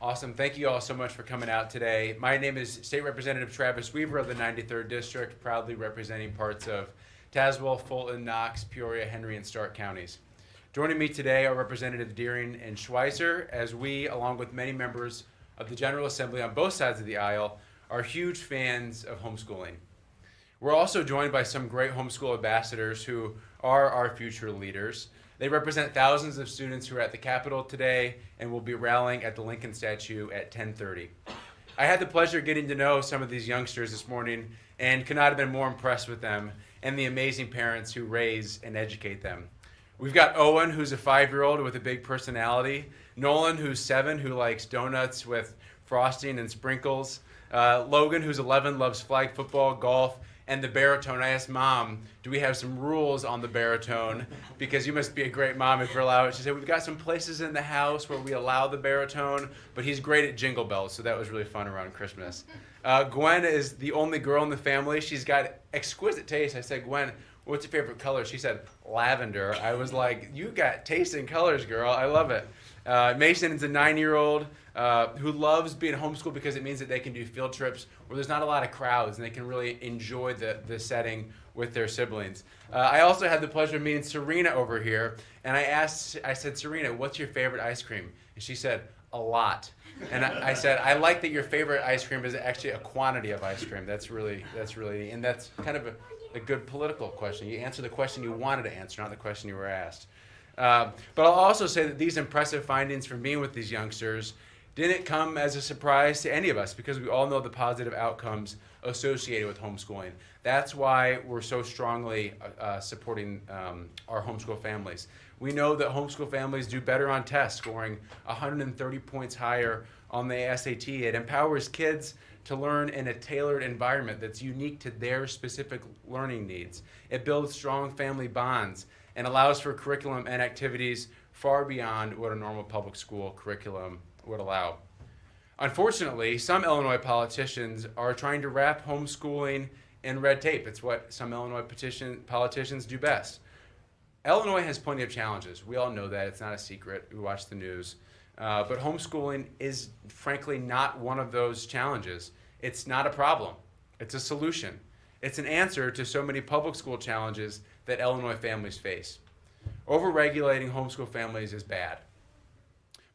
Awesome. Thank you all so much for coming out today. My name is State Representative Travis Weaver of the 93rd District, proudly representing parts of Tazewell, Fulton, Knox, Peoria, Henry, and Stark counties. Joining me today are Representative Deering and Schweizer, as we, along with many members of the General Assembly on both sides of the aisle, are huge fans of homeschooling. We're also joined by some great homeschool ambassadors who are our future leaders. They represent thousands of students who are at the Capitol today and will be rallying at the Lincoln statue at 10:30. I had the pleasure of getting to know some of these youngsters this morning and could not have been more impressed with them and the amazing parents who raise and educate them. We've got Owen, who's a 5-year-old with a big personality, Nolan, who's 7, who likes donuts with frosting and sprinkles, Logan, who's 11, loves flag football, golf, and the baritone. I asked Mom, do we have some rules on the baritone? Because you must be a great mom if you allow it. She said, we've got some places in the house where we allow the baritone, but he's great at jingle bells, so that was really fun around Christmas. Gwen is the only girl in the family. She's got exquisite taste. I said, Gwen, what's your favorite color? She said, lavender. I was like, you got taste in colors, girl. I love it. Mason is a 9-year-old who loves being homeschooled because it means that they can do field trips where there's not a lot of crowds and they can really enjoy the setting with their siblings. I also had the pleasure of meeting Serena over here, and I said, Serena, what's your favorite ice cream? And she said, a lot. And I said, I like that your favorite ice cream is actually a quantity of ice cream. That's really, and that's kind of a good political question. You answer the question you wanted to answer, not the question you were asked. But I'll also say that these impressive findings from being with these youngsters didn't come as a surprise to any of us because we all know the positive outcomes associated with homeschooling. That's why we're so strongly supporting our homeschool families. We know that homeschool families do better on tests, scoring 130 points higher on the SAT. It empowers kids to learn in a tailored environment that's unique to their specific learning needs. It builds strong family bonds and allows for curriculum and activities far beyond what a normal public school curriculum would allow. Unfortunately, some Illinois politicians are trying to wrap homeschooling in red tape. It's what some Illinois politicians do best. Illinois has plenty of challenges. We all know that. It's not a secret. We watch the news. But homeschooling is, frankly, not one of those challenges. It's not a problem. It's a solution. It's an answer to so many public school challenges that Illinois families face. Overregulating homeschool families is bad.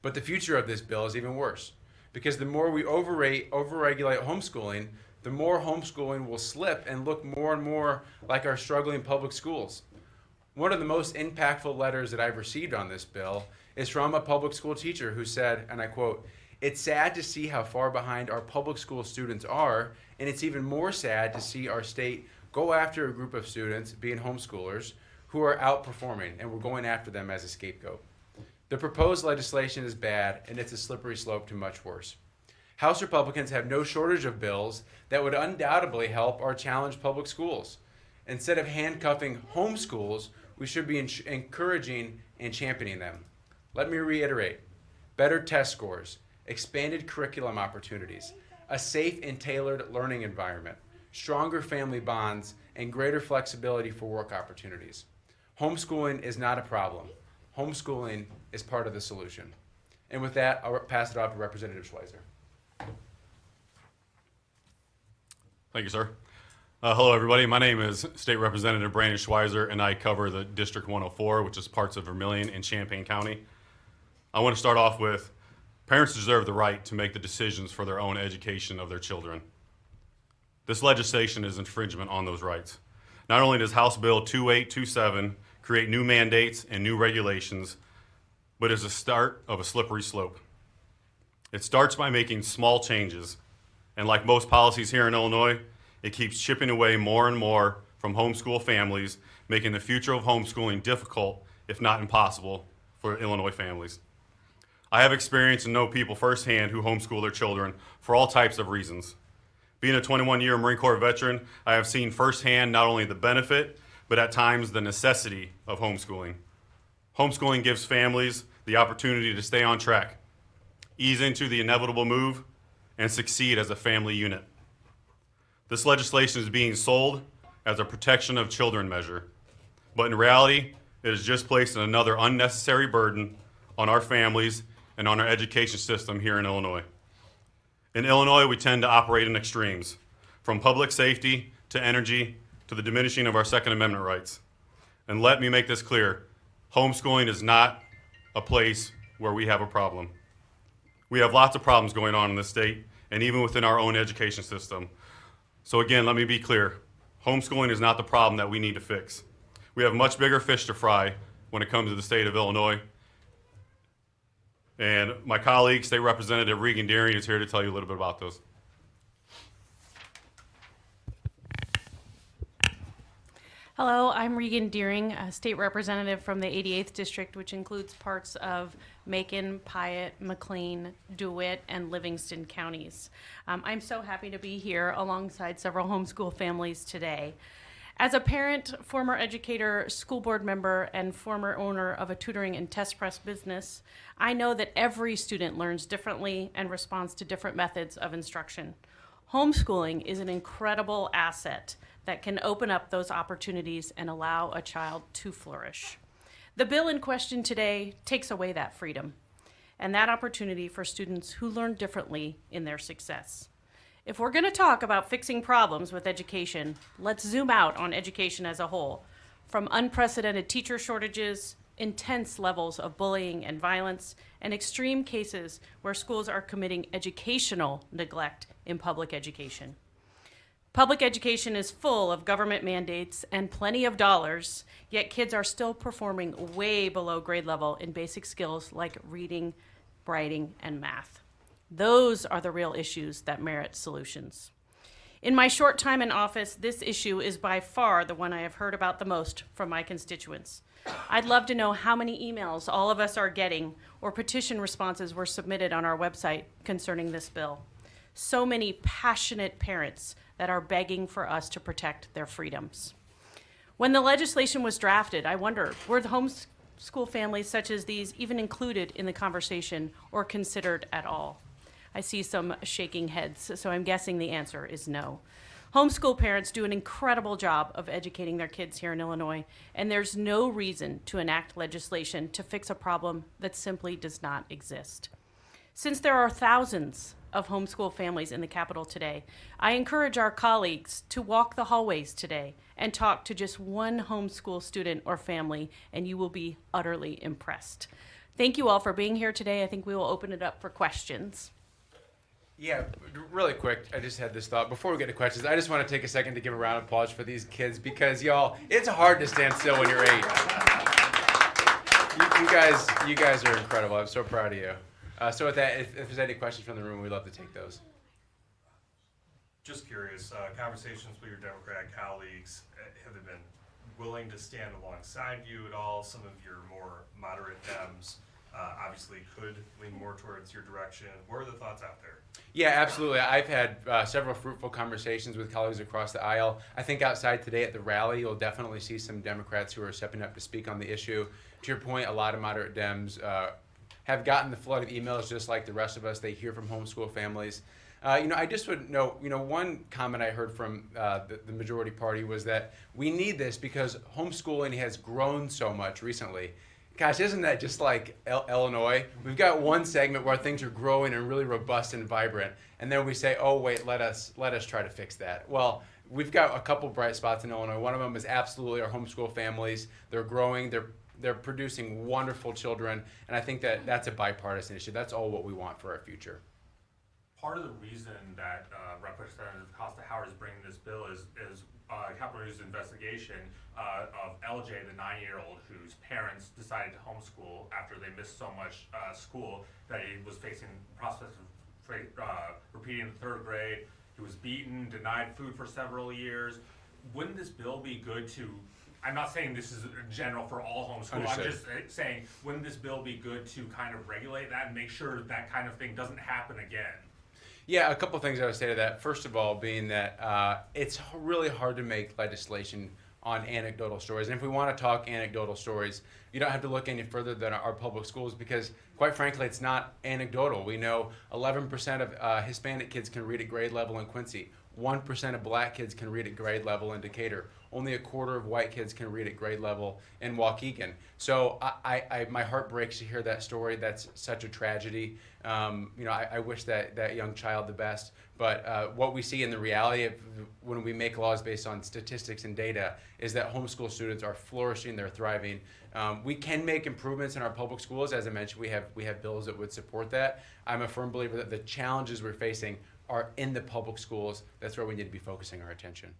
But the future of this bill is even worse, because the more we overregulate homeschooling, the more homeschooling will slip and look more and more like our struggling public schools. One of the most impactful letters that I've received on this bill is from a public school teacher who said, and I quote, "It's sad to see how far behind our public school students are, and it's even more sad to see our state go after a group of students, being homeschoolers, who are outperforming, and we're going after them as a scapegoat. The proposed legislation is bad, and it's a slippery slope to much worse. House Republicans have no shortage of bills that would undoubtedly help our challenged public schools. Instead of handcuffing homeschools, we should be encouraging and championing them. Let me reiterate: better test scores, expanded curriculum opportunities, a safe and tailored learning environment, stronger family bonds, and greater flexibility for work opportunities. Homeschooling is not a problem. Homeschooling is part of the solution." And with that, I'll pass it off to Representative Schweizer. Thank you, sir. Hello, everybody. My name is State Representative Brandon Schweizer, and I cover the District 104, which is parts of Vermilion and Champaign County. I want to start off with parents deserve the right to make the decisions for their own education of their children. This legislation is infringement on those rights. Not only does House Bill 2827 create new mandates and new regulations, but is a start of a slippery slope. It starts by making small changes, and like most policies here in Illinois, it keeps chipping away more and more from homeschool families, making the future of homeschooling difficult, if not impossible, for Illinois families. I have experience and know people firsthand who homeschool their children for all types of reasons. Being a 21-year Marine Corps veteran, I have seen firsthand not only the benefit, but at times the necessity of homeschooling. Homeschooling gives families the opportunity to stay on track, ease into the inevitable move, and succeed as a family unit. This legislation is being sold as a protection of children measure, but in reality, it is just placing another unnecessary burden on our families and on our education system here in Illinois. In Illinois, we tend to operate in extremes, from public safety to energy to the diminishing of our Second Amendment rights. And let me make this clear, homeschooling is not a place where we have a problem. We have lots of problems going on in this state and even within our own education system. So again, let me be clear, homeschooling is not the problem that we need to fix. We have much bigger fish to fry when it comes to the state of Illinois. And my colleague, State Representative Regan Deering, is here to tell you a little bit about those. Hello, I'm Regan Deering, a state representative from the 88th District, which includes parts of Macon, Piatt, McLean, DeWitt, and Livingston counties. I'm so happy to be here alongside several homeschool families today. As a parent, former educator, school board member, and former owner of a tutoring and test press business, I know that every student learns differently and responds to different methods of instruction. Homeschooling is an incredible asset that can open up those opportunities and allow a child to flourish. The bill in question today takes away that freedom and that opportunity for students who learn differently in their success. If we're going to talk about fixing problems with education, let's zoom out on education as a whole, from unprecedented teacher shortages, intense levels of bullying and violence, and extreme cases where schools are committing educational neglect in public education. Public education is full of government mandates and plenty of dollars, yet kids are still performing way below grade level in basic skills like reading, writing, and math. Those are the real issues that merit solutions. In my short time in office, this issue is by far the one I have heard about the most from my constituents. I'd love to know how many emails all of us are getting or petition responses were submitted on our website concerning this bill. So many passionate parents that are begging for us to protect their freedoms. When the legislation was drafted, I wondered, were the homeschool families such as these even included in the conversation or considered at all? I see some shaking heads, so I'm guessing the answer is no. Homeschool parents do an incredible job of educating their kids here in Illinois, and there's no reason to enact legislation to fix a problem that simply does not exist. Since there are thousands of homeschool families in the Capitol today, I encourage our colleagues to walk the hallways today and talk to just one homeschool student or family, and you will be utterly impressed. Thank you all for being here today. I think we will open it up for questions. Yeah, really quick, I just had this thought. Before we get to questions, I just want to take a second to give a round of applause for these kids because, y'all, it's hard to stand still when you're 8. You guys are incredible. I'm so proud of you. So with that, if there's any questions from the room, we'd love to take those. Just curious, conversations with your Democratic colleagues, have they been willing to stand alongside you at all? Some of your more moderate Dems obviously could lean more towards your direction. What are the thoughts out there? Yeah, absolutely. I've had several fruitful conversations with colleagues across the aisle. I think outside today at the rally, you'll definitely see some Democrats who are stepping up to speak on the issue. To your point, a lot of moderate Dems have gotten the flood of emails just like the rest of us. They hear from homeschool families. I just would note, one comment I heard from the majority party was that we need this because homeschooling has grown so much recently. Gosh, isn't that just like Illinois? We've got one segment where things are growing and really robust and vibrant, and then we say, oh, wait, let us try to fix that. Well, we've got a couple bright spots in Illinois. One of them is absolutely our homeschool families. They're growing. They're producing wonderful children, and I think that's a bipartisan issue. That's all what we want for our future. Part of the reason that Representative Costa Howard is bringing this bill is Capitol News' investigation of LJ, the 9-year-old whose parents decided to homeschool after they missed so much school that he was facing prospects of repeating the 3rd grade. He was beaten, denied food for several years. Wouldn't this bill be good to, I'm not saying this is general for all homeschool, Understood. I'm just saying, wouldn't this bill be good to kind of regulate that and make sure that kind of thing doesn't happen again? Yeah, a couple things I would say to that. First of all, being that it's really hard to make legislation on anecdotal stories. And if we want to talk anecdotal stories, you don't have to look any further than our public schools because, quite frankly, it's not anecdotal. We know 11% of Hispanic kids can read at grade level in Quincy. 1% of black kids can read at grade level in Decatur. only a quarter of white kids can read at grade level in Waukegan. So my heart breaks to hear that story. That's such a tragedy. I wish that young child the best. But what we see in the reality of when we make laws based on statistics and data is that homeschool students are flourishing, they're thriving. We can make improvements in our public schools. As I mentioned, we have bills that would support that. I'm a firm believer that the challenges we're facing are in the public schools. That's where we need to be focusing our attention.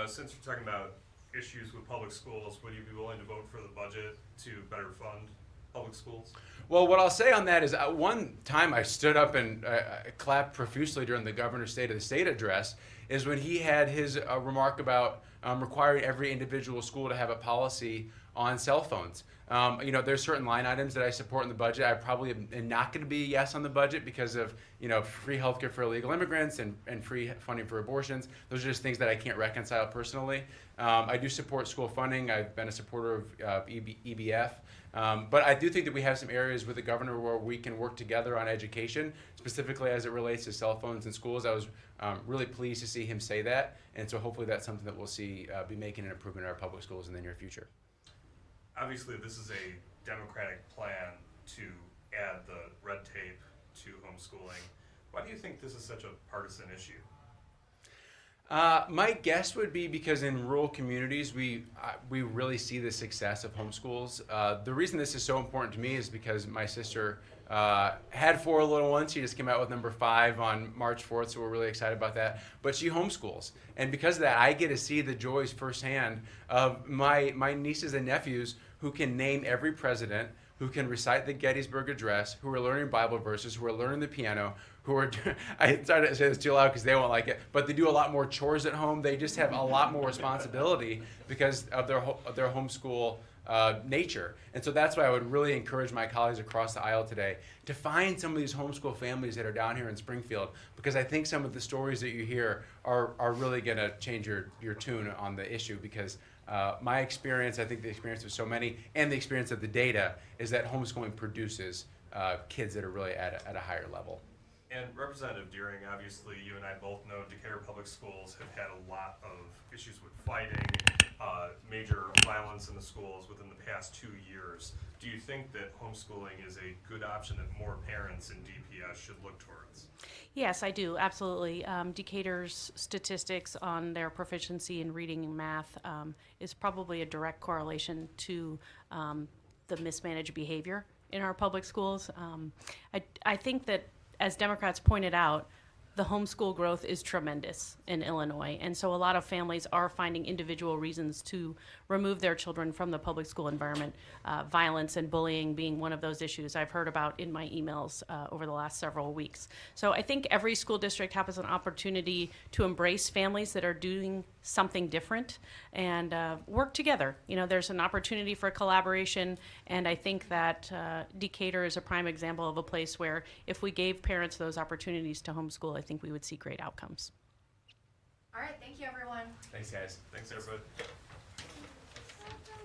Since we're talking about issues with public schools, would you be willing to vote for the budget to better fund public schools? Well, what I'll say on that is one time I stood up and clapped profusely during the governor's State of the State address is when he had his remark about requiring every individual school to have a policy on cell phones. There's certain line items that I support in the budget. I probably am not going to be a yes on the budget because of, free healthcare for illegal immigrants and free funding for abortions. Those are just things that I can't reconcile personally. I do support school funding. I've been a supporter of EBF. But I do think that we have some areas with the governor where we can work together on education, specifically as it relates to cell phones in schools. I was really pleased to see him say that. And so hopefully that's something that we'll see be making an improvement in our public schools in the near future. Obviously, this is a Democratic plan to add the red tape to homeschooling. Why do you think this is such a partisan issue? My guess would be because in rural communities, we really see the success of homeschools. The reason this is so important to me is because my sister had 4 little ones. She just came out with number 5 on March 4th, so we're really excited about that. But she homeschools. And because of that, I get to see the joys firsthand of my nieces and nephews who can name every president, who can recite the Gettysburg Address, who are learning Bible verses, who are learning the piano, who are, I started to say this too loud because they won't like it, but they do a lot more chores at home. They just have a lot more responsibility because of their homeschool nature. And so that's why I would really encourage my colleagues across the aisle today to find some of these homeschool families that are down here in Springfield, because I think some of the stories that you hear are really going to change your tune on the issue, because my experience, I think the experience of so many, and the experience of the data, is that homeschooling produces kids that are really at a higher level. And Representative Deering, obviously you and I both know Decatur Public Schools have had a lot of issues with fighting, major violence in the schools within the past 2 years. Do you think that homeschooling is a good option that more parents in DPS should look towards? Yes, I do, absolutely. Decatur's statistics on their proficiency in reading and math is probably a direct correlation to the mismanaged behavior in our public schools. I think that, as Democrats pointed out, the homeschool growth is tremendous in Illinois, and so a lot of families are finding individual reasons to remove their children from the public school environment, violence and bullying being one of those issues I've heard about in my emails over the last several weeks. So I think every school district has an opportunity to embrace families that are doing something different and work together. There's an opportunity for collaboration, and I think that Decatur is a prime example of a place where if we gave parents those opportunities to homeschool, I think we would see great outcomes. All right, thank you, everyone. Thanks, guys. Thanks, everybody.